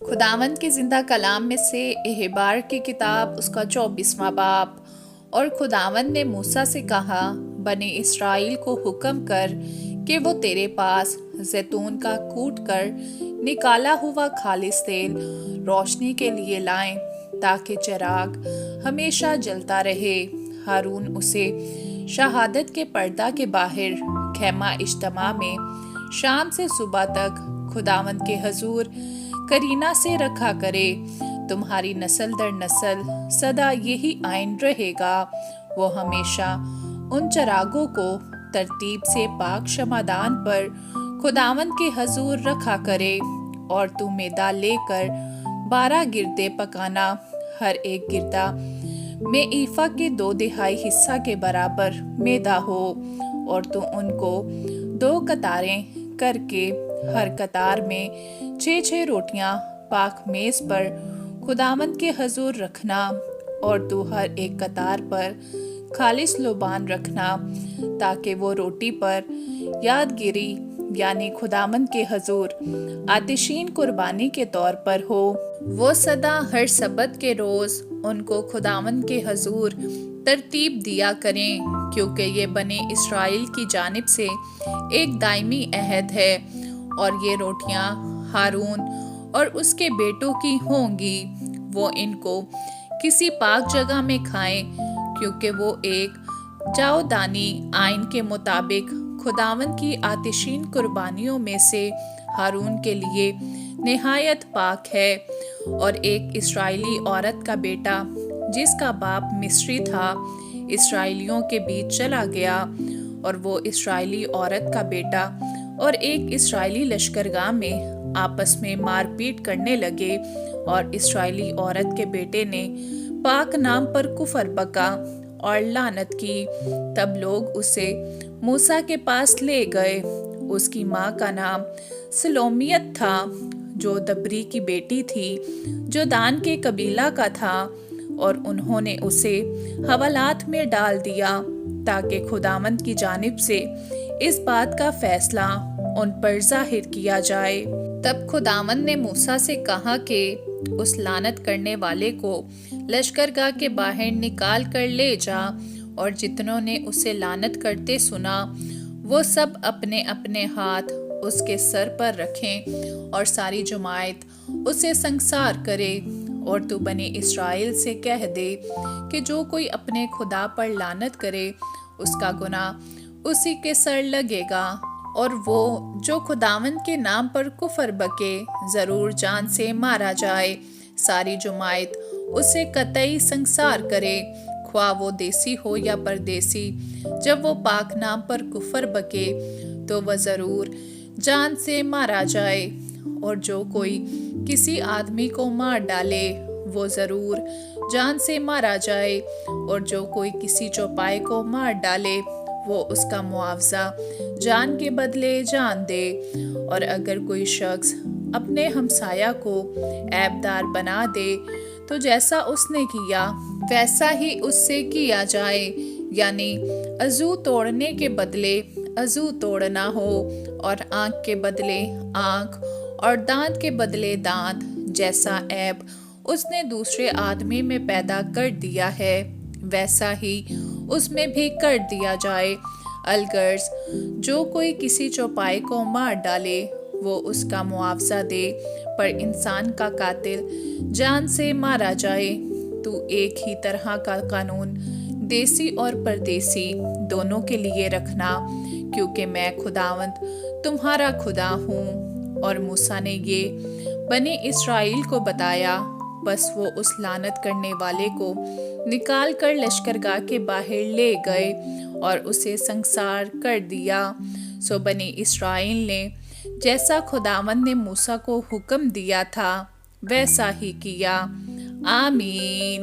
खुदावंद के ज़िंदा कलाम में से एहबार की किताब उसका 24वां बाब। और खुदावंद ने मूसा से कहा, बने इसराइल को हुक्म कर कि वो तेरे पास जैतून का कूट कर निकाला हुआ खालिस तेल रोशनी के लिए लाएं, ताकि चिराग हमेशा जलता रहे। हारून उसे शहादत के पर्दा के बाहर खैमा इज्तमा में शाम से सुबह तक खुदावंद के हजूर करीना से रखा करे। तुम्हारी नस्ल दर नस्ल सदा यही आइन रहेगा। वो हमेशा उन चरागों को तरतीब से पाक शमादान पर खुदावंद के हजूर रखा करे। और तू मैदा लेकर 12 गिरदे पकाना, हर एक गिरदा में ईफा के 2/3 हिस्सा के बराबर मैदा हो। और तू उनको 2 कतारें करके हर कतार में 6 रोटियां पाक मेज पर खुदावंद के हजूर रखना। और तू हर एक कतार पर खालिस लोबान रखना, ताकि वो रोटी पर यादगिरी यानी खुदावंद के हजूर आतिशीन कुर्बानी के तौर पर हो। वो सदा हर सबत के रोज उनको खुदावंद के हजूर तरतीब दिया करें, क्योंकि ये बने इसराइल की जानिब से एक दायमी अहद है। और ये रोटियां हारून और उसके बेटों की होंगी। वो इनको किसी पाक जगह में खाएं, क्योंकि वो एक जाओदानी आइन के मुताबिक खुदावंद की आतिशीन कुर्बानियों में से हारून के लिए निहायत पाक है। और एक इस्राएली औरत का बेटा जिसका बाप मिस्री था, इस्राएलियों के बीच चला गया। और वो इस्राएली औरत का बेटा और एक इस्राएली लश्करगाह में आपस में मारपीट करने लगे। और इस्राएली औरत के बेटे ने पाक नाम पर कुफर बका और लानत की। तब लोग उसे मूसा के पास ले गए। उसकी माँ का नाम सलोमियत था, जो दबरी की बेटी थी, जो दान के कबीला का था। और उन्होंने उसे हवालात में डाल दिया, ताकि खुदावंद की जानिब से इस बात का फैसला उन पर जाहिर किया जाए। तब खुदावंद ने मूसा से कहा कि उस लानत करने वाले को लश्करगाह के बाहर निकाल कर ले जा। और जितनों ने उसे लानत करते सुना, वो सब अपने अपने हाथ उसके सर पर रखें और सारी जमात उसे संसार करे। और तू बने इसराइल से कह दे कि जो कोई अपने खुदा पर लानत करे, उसका गुनाह उसी के सर लगेगा। और वो जो खुदावंद के नाम पर कुफर बके, जरूर जान से मारा जाए। सारी जमात उसे कतई संसार करे, ख्वाह वो देसी हो या परदेसी। जब वो पाक नाम पर कुफर बके, तो वह जरूर जान से मारा जाए। और जो कोई किसी आदमी को मार डाले, वो जरूर जान से मारा जाए। और जो कोई किसी चौपाई को मार डाले, वो उसका मुआवजा जान के बदले जान दे। और अगर कोई शख्स अपने हमसाया को ऐबदार बना दे, तो जैसा उसने किया वैसा ही उससे किया जाए। यानी अजू तोड़ने के बदले अजू तोड़ना हो, और आँख के बदले आँख और दांत के बदले दांत। जैसा ऐब उसने दूसरे आदमी में पैदा कर दिया है, वैसा ही उसमें भी कर दिया जाए। अलगर्ज जो कोई किसी चौपाई को मार डाले, वो उसका मुआवजा दे, पर इंसान का कातिल जान से मारा जाए। तू एक ही तरह का कानून देसी और परदेसी दोनों के लिए रखना, क्योंकि मैं खुदावंद तुम्हारा खुदा हूँ। और मूसा ने ये बनी इसराइल को बताया। बस वो उस लानत करने वाले को निकाल कर लश्करगाह के बाहर ले गए और उसे संसार कर दिया। सो बनी इसराइल ने जैसा खुदावंद ने मूसा को हुक्म दिया था, वैसा ही किया। आमीन।